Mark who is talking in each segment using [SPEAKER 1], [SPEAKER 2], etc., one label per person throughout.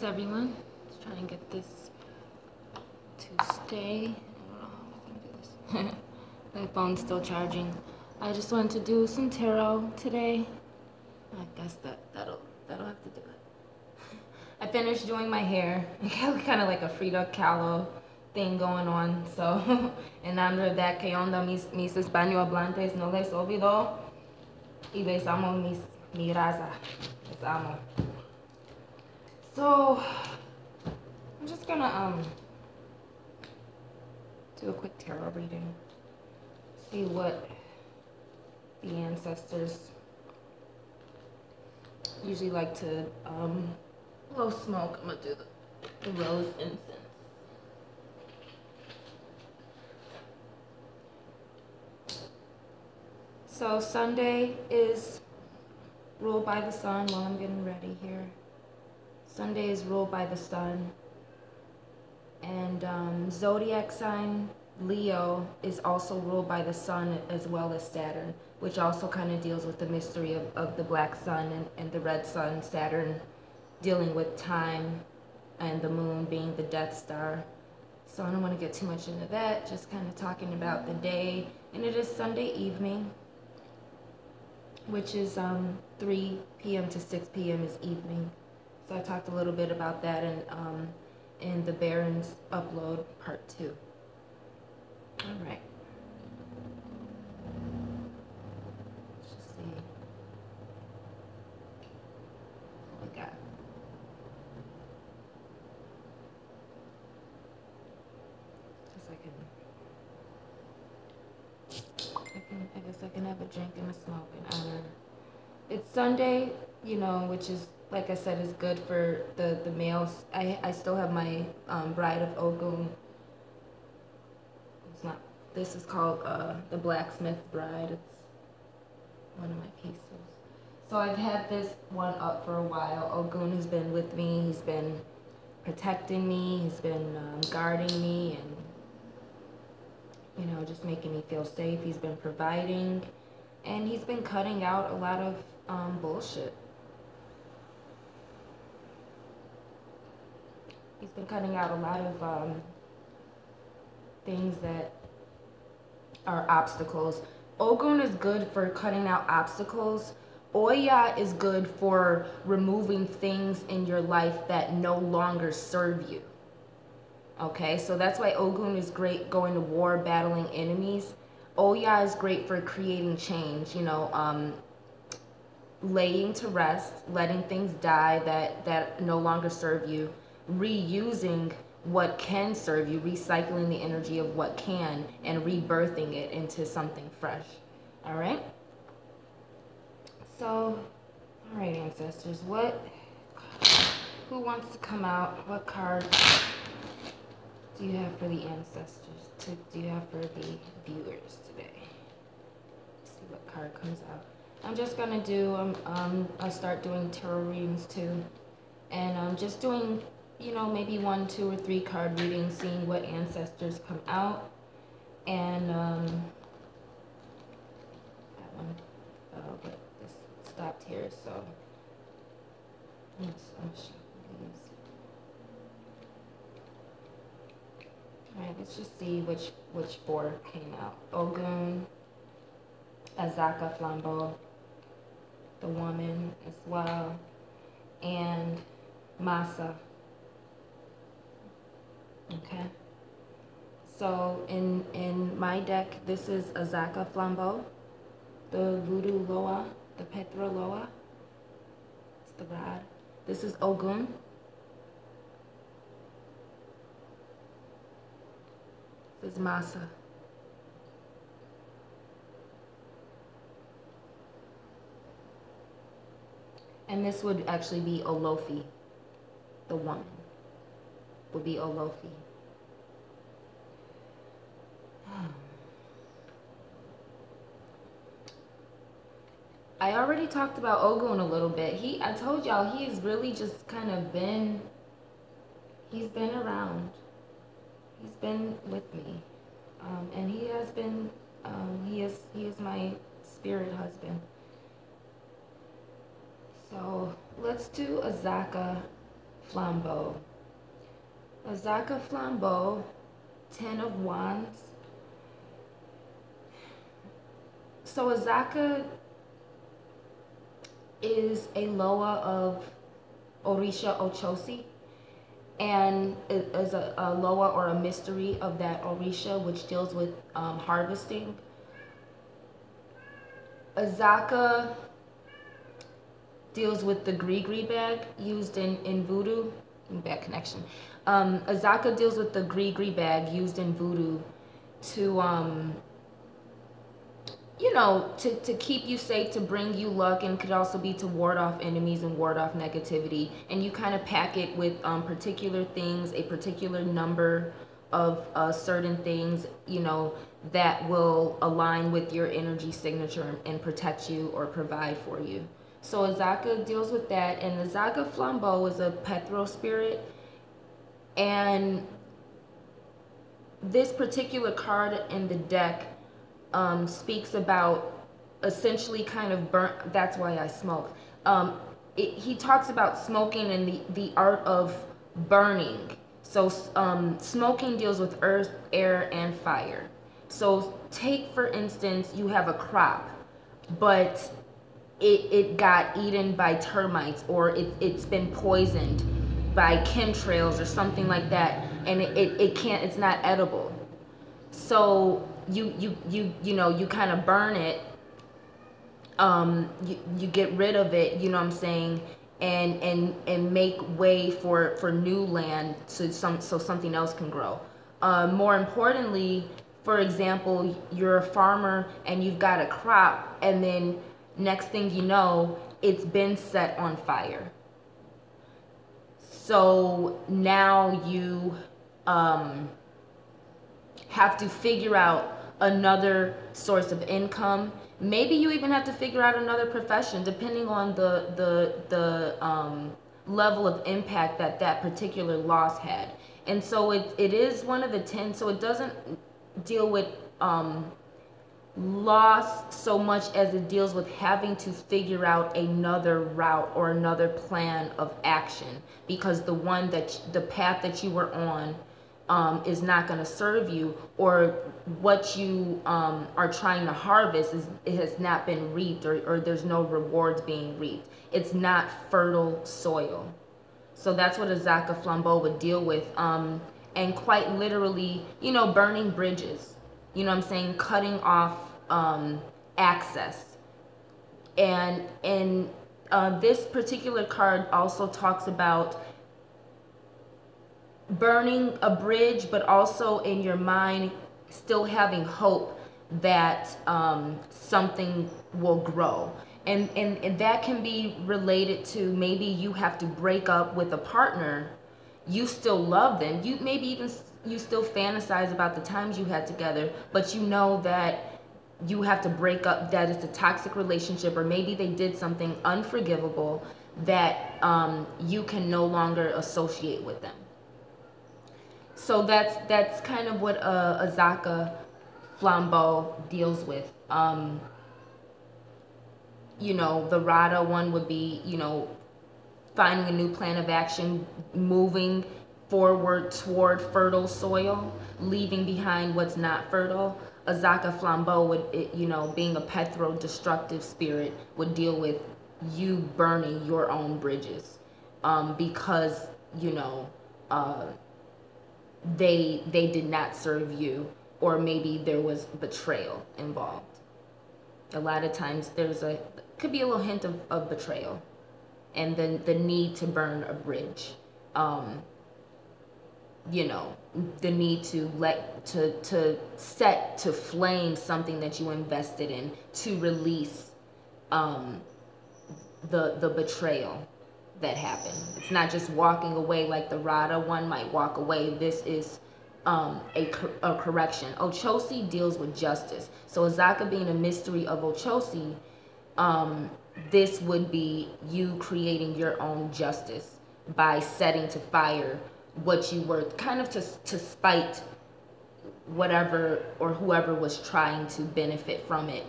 [SPEAKER 1] Everyone, let's try and get this to stay. I don't know how I'm gonna do this. My phone's still charging. I just wanted to do some tarot today. I guess that'll have to do it. I finished doing my hair. I got kind of like a Frida Kahlo thing going on. So, en nombre de que onda mis hispanohablantes no les olvidó y besamos mi raza. Les amo. So, I'm just gonna do a quick tarot reading. See what the ancestors usually like to blow smoke. I'm gonna do the rose incense. So Sunday is ruled by the sun while I'm getting ready here. Sunday is ruled by the sun. And zodiac sign Leo is also ruled by the sun as well as Saturn, which also kind of deals with the mystery of the black sun and the red sun, Saturn dealing with time and the moon being the Death Star. So I don't want to get too much into that, just kind of talking about the day. And it is Sunday evening, which is 3 p.m. to 6 p.m. is evening. So I talked a little bit about that in the Baron's upload part 2. All right. Let's just see what we got. I guess I can have a drink and a smoke in honor. It's Sunday, you know, which is, like I said, is good for the males. I still have my Bride of Oggún. It's not, this is called the Blacksmith Bride. It's one of my pieces. So I've had this one up for a while. Oggún has been with me. He's been protecting me. He's been guarding me and, you know, just making me feel safe. He's been providing, and he's been cutting out a lot of bullshit. He's been cutting out a lot of things that are obstacles. Oggún is good for cutting out obstacles. Oya is good for removing things in your life that no longer serve you. Okay, so that's why Oggún is great going to war, battling enemies. Oya is great for creating change, you know, laying to rest, letting things die that no longer serve you, reusing what can serve you, recycling the energy of what can, and rebirthing it into something fresh. All right? So, all right, ancestors, who wants to come out? What card do you have for the ancestors? Do you have for the viewers today? Let's see what card comes out. I'm just gonna do, I'll start doing tarot readings too. And I'm just doing, you know, maybe 1, 2, or 3 card readings, seeing what ancestors come out. And, that one, but this stopped here, so I'm just these. Alright, let's just see which 4 came out. Oggún, Azaka Flambeau, the woman as well, and Masa. Okay. So in my deck, this is Azaka Flambeau, the Voodoo Loa, the Petra Loa. It's the rod. This is Oggún. This is Masa. And this would actually be Olofi, the woman, would be Olofi. I already talked about Oggún a little bit. I told y'all, he has really just kind of been, he's been around. He's been with me. And he has been, he is my spirit husband. So let's do Azaka Flambeau. Azaka Flambeau, Ten of Wands. So Azaka is a loa of Orisha Ochosi, and is a loa or a mystery of that Orisha, which deals with harvesting. Azaka deals with the gree bag used in voodoo. Bad connection. Azaka deals with the gree bag used in voodoo to you know, to keep you safe, to bring you luck, and could also be to ward off enemies and ward off negativity. And you kind of pack it with particular things, a particular number of certain things, you know, that will align with your energy signature and protect you or provide for you. So Azaka deals with that, and Azaka Flambeau is a Pethro spirit, and this particular card in the deck speaks about essentially kind of burnt. That's why I smoke. He talks about smoking and the art of burning. So smoking deals with earth, air, and fire. So take, for instance, you have a crop, but it got eaten by termites, or it's been poisoned by chemtrails or something like that, and it's not edible. So you know, you kind of burn it, you get rid of it, you know what I'm saying, and make way for new land, so something else can grow. More importantly, for example, you're a farmer and you've got a crop, and then next thing you know, it's been set on fire. So now you have to figure out another source of income. Maybe you even have to figure out another profession, depending on the level of impact that particular loss had. And so it is one of the 10, so it doesn't deal with loss so much as it deals with having to figure out another route or another plan of action, because the path that you were on is not going to serve you, or what you are trying to harvest it has not been reaped, or there's no rewards being reaped. It's not fertile soil. So that's what Azaka Flambeau would deal with, and quite literally, you know, burning bridges, you know what I'm saying, cutting off access. And this particular card also talks about burning a bridge, but also in your mind still having hope that something will grow. And that can be related to maybe you have to break up with a partner. You still love them. You maybe even you still fantasize about the times you had together, but you know that you have to break up, that it's a toxic relationship, or maybe they did something unforgivable that you can no longer associate with them. So that's kind of what Azaka Flambeau deals with. You know, the Rada one would be, you know, finding a new plan of action, moving forward toward fertile soil, leaving behind what's not fertile. Azaka Flambeau would, you know, being a Pethro destructive spirit, would deal with you burning your own bridges, because, you know, they did not serve you, or maybe there was betrayal involved. A lot of times could be a little hint of betrayal, and then the need to burn a bridge. You know, the need to set to flame something that you invested in, to release the betrayal that happened. It's not just walking away like the Rada one might walk away. This is a correction. Ochosi deals with justice. So Azaka being a mystery of Ochosi, this would be you creating your own justice by setting to fire what you were, kind of to spite whatever or whoever was trying to benefit from it,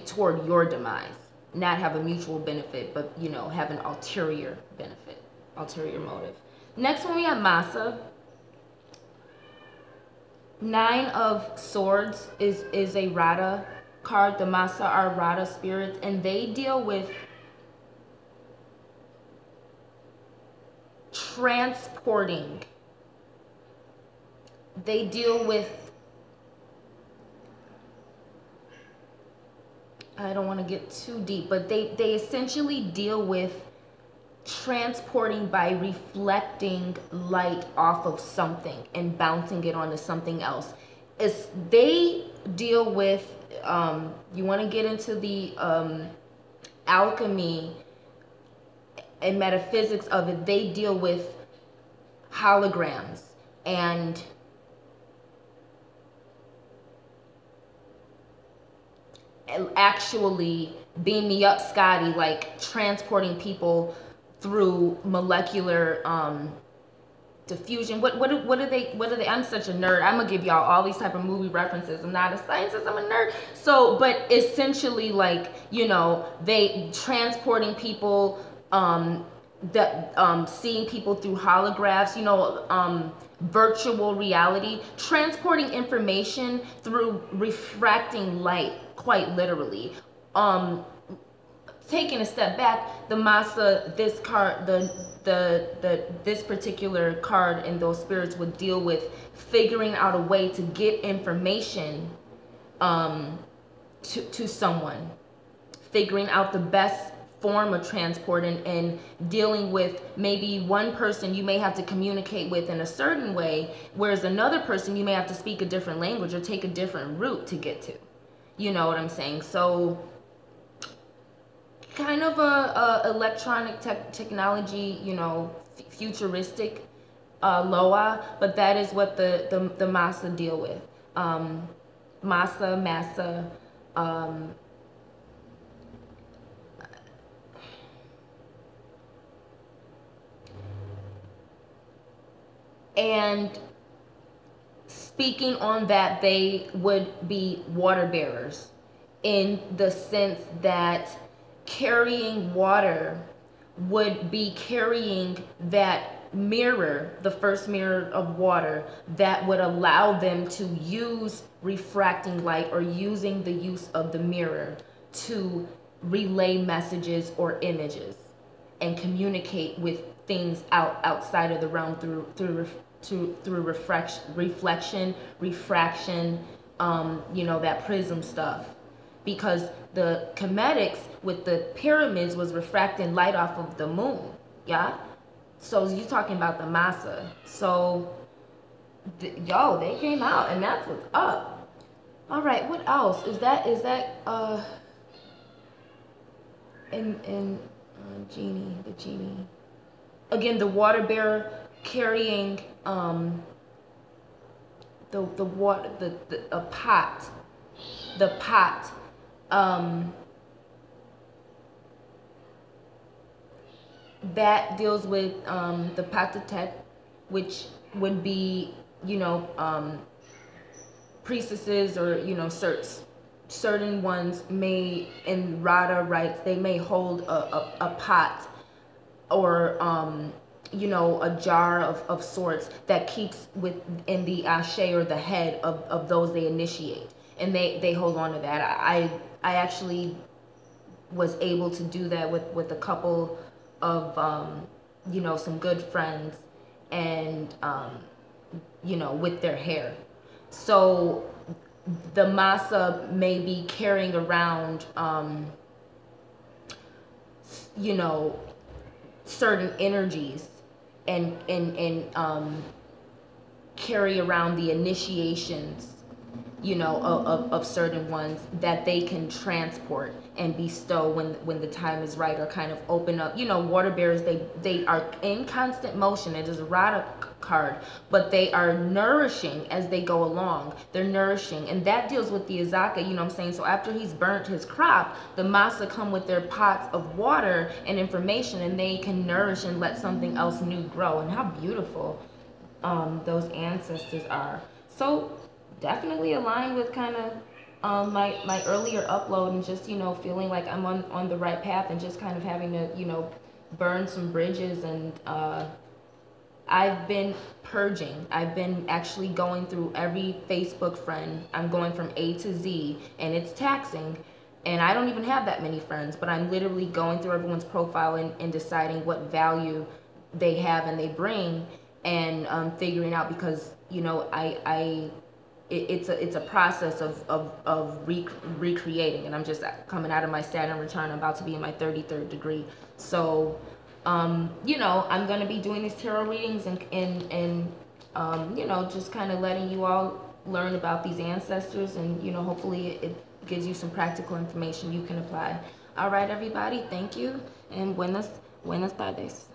[SPEAKER 1] toward your demise. not have a mutual benefit, but you know, have an ulterior benefit, ulterior motive. Next one we have Masa. 9 of Swords is a Radha card. The Masa are Radha spirits, and they deal with transporting. They deal with, I don't want to get too deep, but they essentially deal with transporting by reflecting light off of something and bouncing it onto something else. They deal with, you want to get into the alchemy and metaphysics of it, they deal with holograms and actually beam me up, Scotty, like transporting people through molecular diffusion. What are they? I'm such a nerd. I'm gonna give y'all all these type of movie references. I'm not a scientist, I'm a nerd. So, but essentially, like, you know, they transporting people, seeing people through holographs, you know, virtual reality, transporting information through refracting light, quite literally. Taking a step back, the Masa, this card, this particular card and those spirits would deal with figuring out a way to get information to someone, figuring out the best form of transport, and dealing with maybe one person you may have to communicate with in a certain way, whereas another person you may have to speak a different language or take a different route to get to. You know what I'm saying? So kind of a electronic technology, you know, futuristic Loa, but that is what the Masa deal with. Masa, and speaking on that, they would be water bearers in the sense that carrying water would be carrying that mirror, the first mirror of water, that would allow them to use refracting light or using the use of the mirror to relay messages or images and communicate with things outside of the realm through reflection, refraction, you know, that prism stuff. Because the Kemetics with the pyramids was refracting light off of the moon, yeah? So you're talking about the Masa. So, yo, they came out, and that's what's up. All right, what else? Is that genie, the genie. Again, the water bearer carrying a pot, the pot. That deals with the patatet, which would be, you know, priestesses, or, you know, certain ones may, in Radha rites, they may hold a pot or you know, a jar of sorts that keeps within the ashe or the head of those they initiate, and they hold on to that. I actually was able to do that with a couple of you know, some good friends, and you know, with their hair. So the Masa may be carrying around you know, certain energies, and carry around the initiations, you know, of certain ones that they can transport and bestow when the time is right, or kind of open up. You know, water bearers, they are in constant motion. It is a Radha card, but they are nourishing as they go along. They're nourishing, and that deals with the Azaka, you know what I'm saying? So after he's burnt his crop, the Masa come with their pots of water and information, and they can nourish and let something else new grow. And how beautiful those ancestors are. So definitely aligned with kind of My earlier upload, and just, feeling like I'm on the right path, and just kind of having to, burn some bridges. And I've been purging. I've been actually going through every Facebook friend. I'm going from A to Z, and it's taxing. And I don't even have that many friends, but I'm literally going through everyone's profile, and deciding what value they have and they bring, and figuring out, because it's a process of recreating. And I'm just coming out of my Saturn return. I'm about to be in my 33rd degree. So I'm going to be doing these tarot readings, and just kind of letting you all learn about these ancestors, and hopefully it gives you some practical information you can apply. All right, everybody, thank you, and buenas tardes.